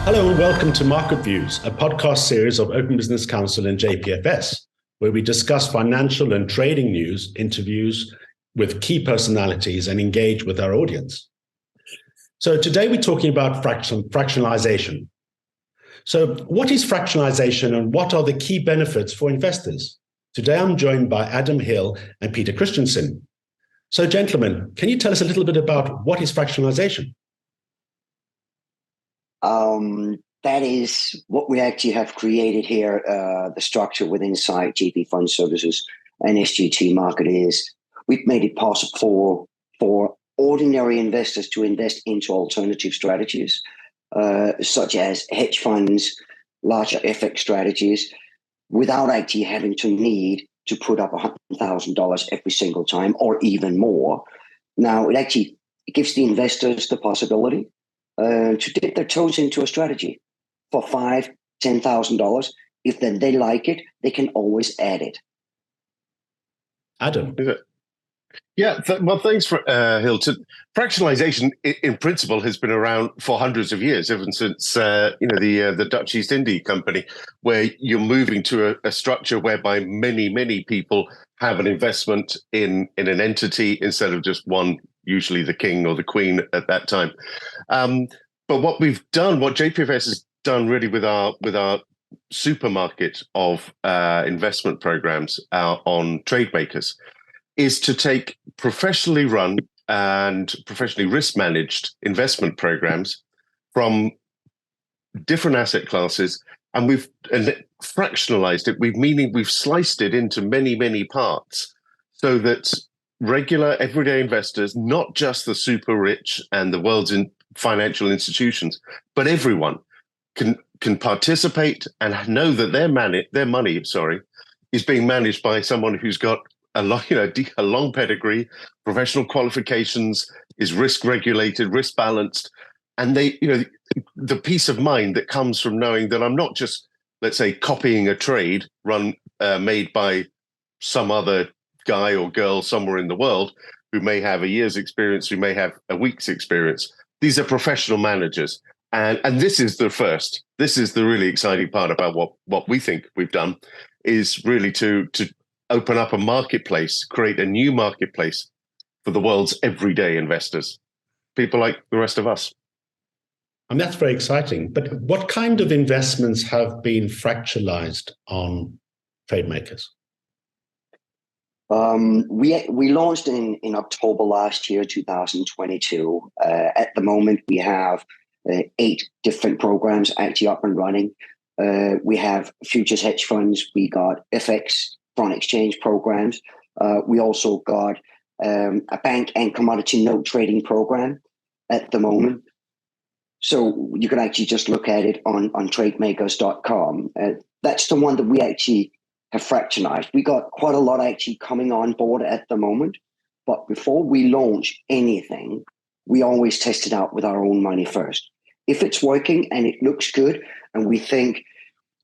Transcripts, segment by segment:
Hello and welcome to Market Views, a podcast series of Open Business Council and JPFS, where we discuss financial and trading news, interviews with key personalities, and engage with our audience. So today we're talking about fractionalization. So what is fractionalization and what are the key benefits for investors? Today I'm joined by Adam Hill and Peter Kristensen. So gentlemen, can you tell us a little bit about what is fractionalization? That is what we actually have created here. The structure within inside GP Fund Services and SGT Market is we've made it possible for ordinary investors to invest into alternative strategies, such as hedge funds, larger FX strategies, without actually having to need to put up $100,000 every single time or even more. Now, it gives the investors the possibility to dip their toes into a strategy for $5,000, $10,000. If then they like it, they can always add it. Adam. Yeah, well, thanks for Hilton. Fractionalization, in principle, has been around for hundreds of years, ever since the Dutch East India Company, where you're moving to a structure whereby many people have an investment in an entity instead of just one, usually the king or the queen at that time. But what we've done, what JPFS has done really with our supermarket of investment programs on trademakers, is to take professionally run and professionally risk-managed investment programs from different asset classes, and we've fractionalized it. We've sliced it into many parts, so that regular, everyday investors, not just the super rich and the world's financial institutions, but everyone can participate and know that their money is being managed by someone who's got a long pedigree, professional qualifications, is risk regulated, risk balanced, and the peace of mind that comes from knowing that I'm not just, let's say, copying a trade made by some other guy or girl somewhere in the world who may have a year's experience, who may have a week's experience. These are professional managers, and this is the first. This is the really exciting part about what we think we've done, is really to open up a marketplace, create a new marketplace for the world's everyday investors, people like the rest of us. And that's very exciting. But what kind of investments have been fractionalized on trademakers? We launched in October last year, 2022. At the moment, we have 8 different programs actually up and running. We have futures hedge funds. We got FX, foreign exchange programs. We also got a bank and commodity note trading program at the moment. So you can actually just look at it on trademakers.com. That's the one that we actually have fractionalized. We got quite a lot actually coming on board at the moment. But before we launch anything, we always test it out with our own money first. If it's working and it looks good, and we think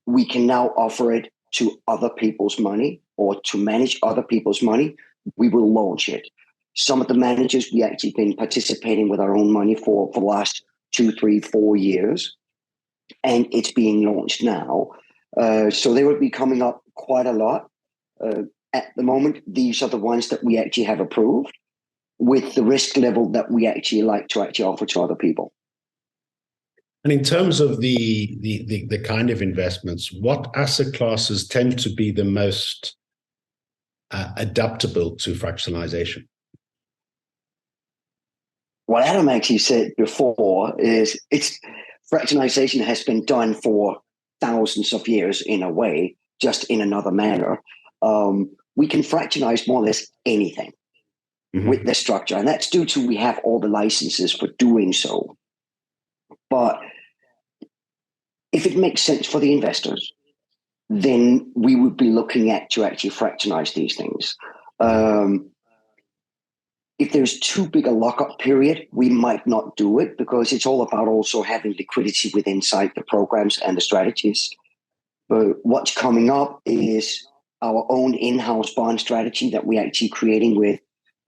we can now offer it to other people's money or to manage other people's money, we will launch it. Some of the managers, we actually been participating with our own money for the last 2, 3, 4 years, and it's being launched now. So they will be coming up quite a lot. At the moment, these are the ones that we actually have approved with the risk level that we actually like to actually offer to other people. And in terms of the kind of investments, what asset classes tend to be the most adaptable to fractionalization? What Adam actually said before is fractionalization has been done for thousands of years in a way, just in another manner. We can fractionalize more or less anything with the structure, and that's due to we have all the licenses for doing so. But if it makes sense for the investors, then we would be looking at to actually fractionalize these things. If there's too big a lockup period, we might not do it, because it's all about also having liquidity within inside the programs and the strategies. But what's coming up is our own in-house bond strategy that we're actually creating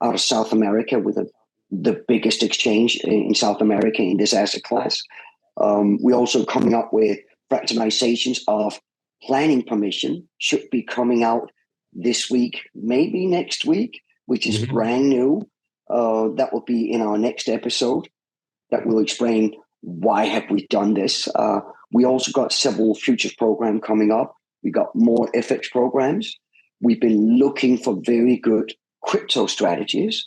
out of South America with the biggest exchange in South America in this asset class. We're also coming up with fractionalizations of planning permission, should be coming out this week, maybe next week, which is brand new. That will be in our next episode that will explain why have we done this. We also got several futures program coming up. We got more FX programs. We've been looking for very good crypto strategies.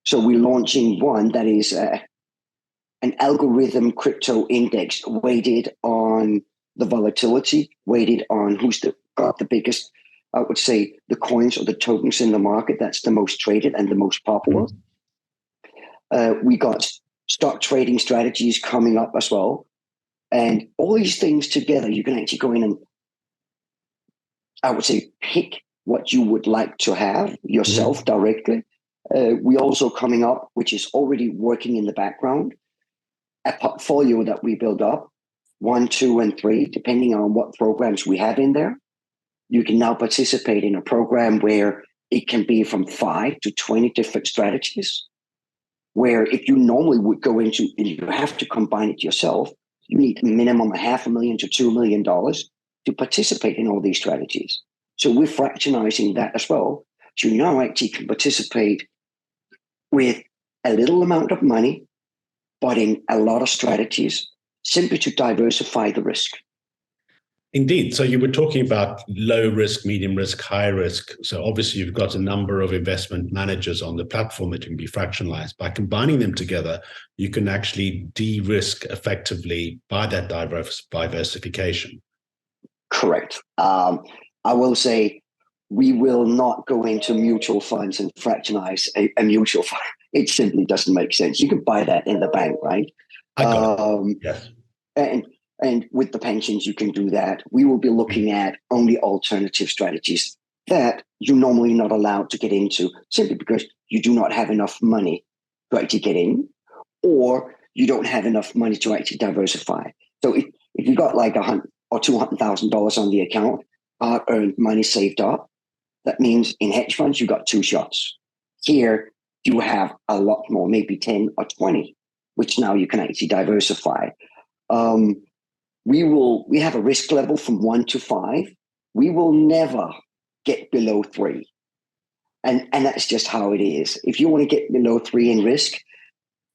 So we're launching one that is an algorithm crypto index weighted on the volatility, weighted on who's got the biggest, I would say, the coins or the tokens in the market that's the most traded and the most popular. We got stock trading strategies coming up as well. And all these things together, you can actually go in and, I would say, pick what you would like to have yourself directly. We also coming up, which is already working in the background, a portfolio that we build up, 1, 2, and 3, depending on what programs we have in there. You can now participate in a program where it can be from 5 to 20 different strategies, where if you normally would go into, and you have to combine it yourself, you need a minimum of $500,000 to $2 million to participate in all these strategies. So we're fractionizing that as well. So you now actually can participate with a little amount of money, but in a lot of strategies, simply to diversify the risk. Indeed. So you were talking about low risk, medium risk, high risk. So obviously you've got a number of investment managers on the platform that can be fractionalized. By combining them together, you can actually de-risk effectively by that diversification. Correct. I will say we will not go into mutual funds and fractionize a mutual fund. It simply doesn't make sense. You can buy that in the bank, right? I got it. Yes. And with the pensions, you can do that. We will be looking at only alternative strategies that you're normally not allowed to get into, simply because you do not have enough money to actually get in, or you don't have enough money to actually diversify. So if you got like $100,000 or $200,000 on the account, hard-earned money saved up, that means in hedge funds, you got 2 shots. Here, you have a lot more, maybe 10 or 20, which now you can actually diversify. We have a risk level from 1 to 5. We will never get below 3. And that's just how it is. If you want to get below 3 in risk,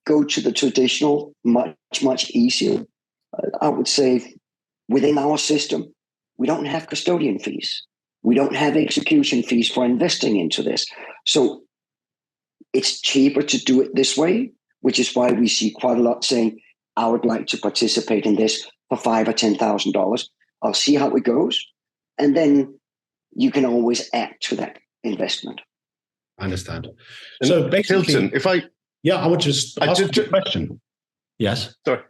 go to the traditional, much easier. I would say within our system, we don't have custodian fees. We don't have execution fees for investing into this. So it's cheaper to do it this way, which is why we see quite a lot saying, I would like to participate in this for $5,000 or $10,000. I'll see how it goes. And then you can always add to that investment. I understand. So basically, Hilton, I want to just ask you a question. Yes. Sorry.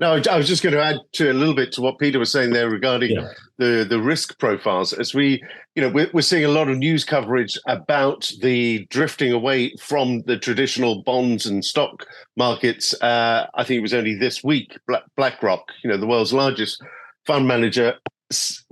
No, I was just going to add to a little bit to what Peter was saying there regarding the risk profiles. As we're seeing a lot of news coverage about the drifting away from the traditional bonds and stock markets. I think it was only this week, BlackRock, the world's largest fund manager,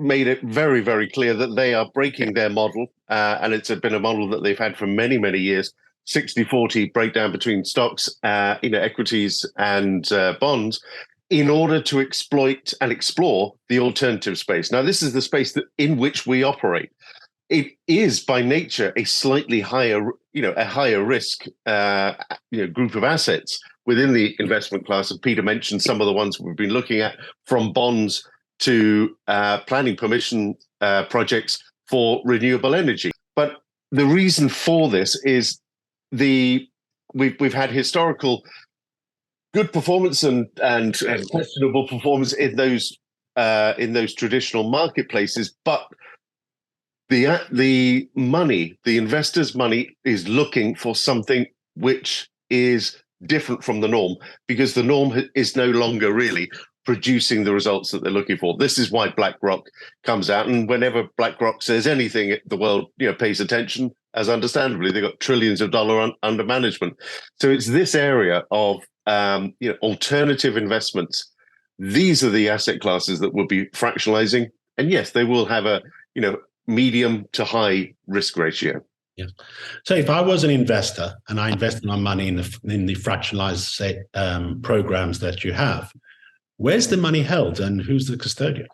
made it very, very clear that they are breaking their model. And it's been a model that they've had for many, many years. 60-40 breakdown between stocks, equities and bonds, in order to exploit and explore the alternative space. Now, this is the space in which we operate. It is by nature a slightly higher, a higher risk, group of assets within the investment class. And Peter mentioned some of the ones we've been looking at, from bonds to planning permission projects for renewable energy. But the reason for this is we've had historical good performance and questionable performance in those traditional marketplaces, but the money, the investors' money, is looking for something which is different from the norm, because the norm is no longer really producing the results that they're looking for. This is why BlackRock comes out, and whenever BlackRock says anything, the world pays attention, as understandably. They've got trillions of dollars under management. So it's this area of alternative investments. These are the asset classes that will be fractionalizing, and yes, they will have a medium to high risk ratio. Yeah. So if I was an investor and I invested my money in the fractionalized programs that you have, Where's the money held and who's the custodian?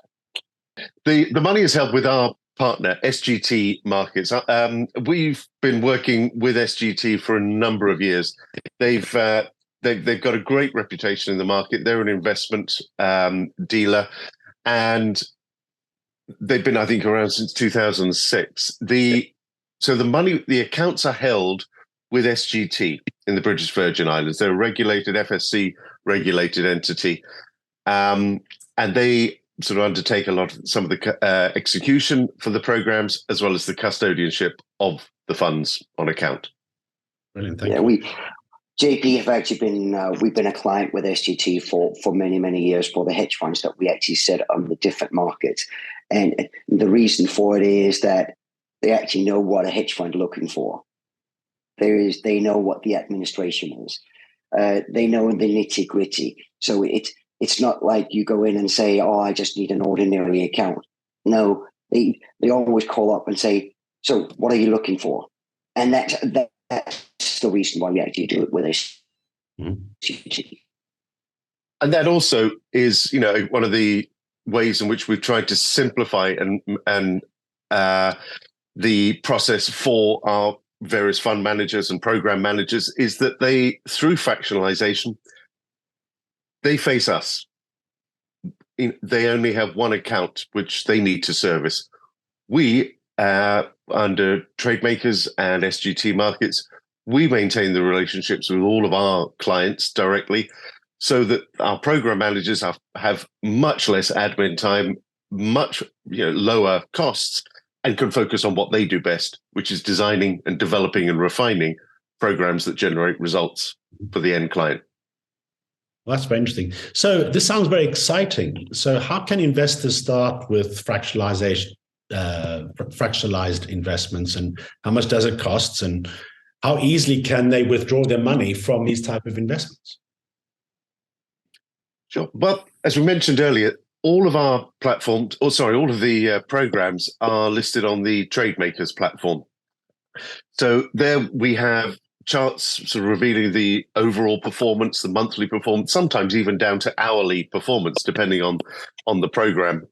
The money is held with our partner, SGT Markets. We've been working with SGT for a number of years. They've got a great reputation in the market. They're an investment dealer, and they've been, I think, around since 2006. The accounts are held with SGT in the British Virgin Islands. They're a regulated FSC regulated entity, and they sort of undertake some of the execution for the programs, as well as the custodianship of the funds on account. Brilliant, thank you. JP have actually been, we've been a client with SGT for many, many years for the hedge funds that we actually set on the different markets. And the reason for it is that they actually know what a hedge fund looking for. They know what the administration is. They know the nitty gritty. So it's not like you go in and say, oh, I just need an ordinary account. No, they always call up and say, so what are you looking for? And that's the reason why we actually do it with us. Mm-hmm. And that also is, one of the ways in which we've tried to simplify and the process for our various fund managers and program managers is that they, through fractionalization, they face us. They only have one account which they need to service. We, under Trademakers and SGT Markets, we maintain the relationships with all of our clients directly, so that our program managers have much less admin time, much lower costs, and can focus on what they do best, which is designing and developing and refining programs that generate results for the end client. Well, that's very interesting. So this sounds very exciting. So how can investors start with fractionalized investments, and how much does it cost, and how easily can they withdraw their money from these type of investments? Sure. Well, as we mentioned earlier, all of our platforms, all of the programs are listed on the Trademakers platform. So there we have charts sort of revealing the overall performance, the monthly performance, sometimes even down to hourly performance, depending on the program.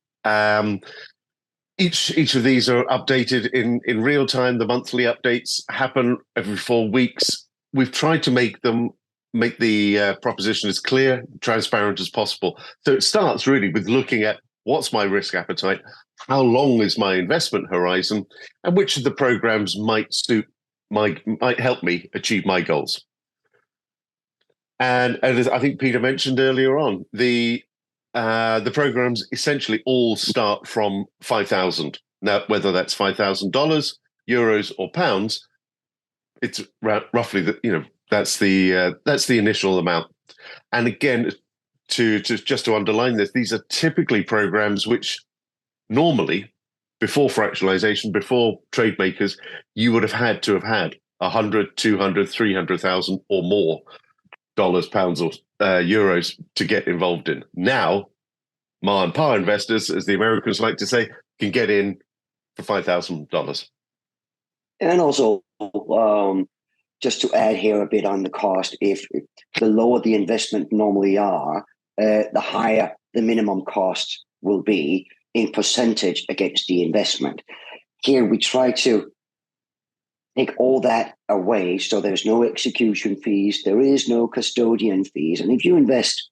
Each of these are updated in real time. The monthly updates happen every 4 weeks. We've tried to make the proposition as clear, transparent as possible. So it starts really with looking at what's my risk appetite, how long is my investment horizon, and which of the programs might help me achieve my goals. And as I think Peter mentioned earlier on, the programs essentially all start from 5,000. Now, whether that's $5,000, euros, or pounds, it's roughly that's the initial amount. And again, just to underline this, these are typically programs which normally, before fractionalization, before Trademakers, you would have had 100, 200, 300,000 or more dollars, pounds, or euros to get involved in. Now, Ma and Pa investors, as the Americans like to say, can get in for $5,000. And also, just to add here a bit on the cost, if the lower the investment normally are, the higher the minimum cost will be in percentage against the investment. Here we try to take all that away, so there's no execution fees, there is no custodian fees. And if you invest,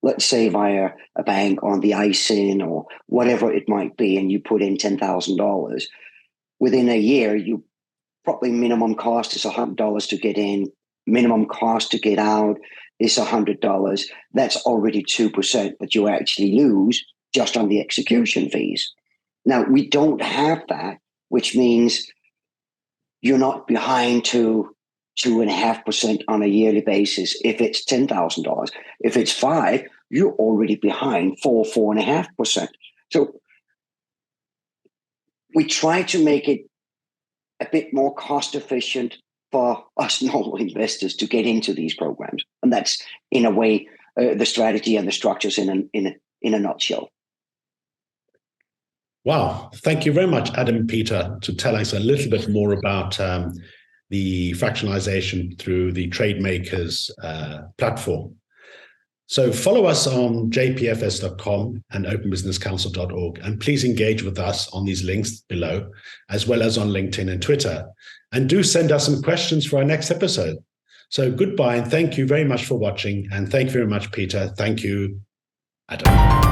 let's say via a bank on the ISIN or whatever it might be, and you put in $10,000, within a year, you probably minimum cost is $100 to get in, minimum cost to get out is $100. That's already 2% that you actually lose just on the execution fees. Now, we don't have that, which means you're not behind to 2.5% on a yearly basis if it's $10,000. If it's 5, you're already behind 4.5%. So we try to make it a bit more cost efficient for us normal investors to get into these programs, and that's in a way the strategy and the structures in a nutshell. Wow, thank you very much, Adam and Peter, to tell us a little bit more about the fractionalization through the Trademakers platform. So follow us on jpfs.com and openbusinesscouncil.org, and please engage with us on these links below, as well as on LinkedIn and Twitter. And do send us some questions for our next episode. So goodbye, and thank you very much for watching. And thank you very much, Peter. Thank you, Adam.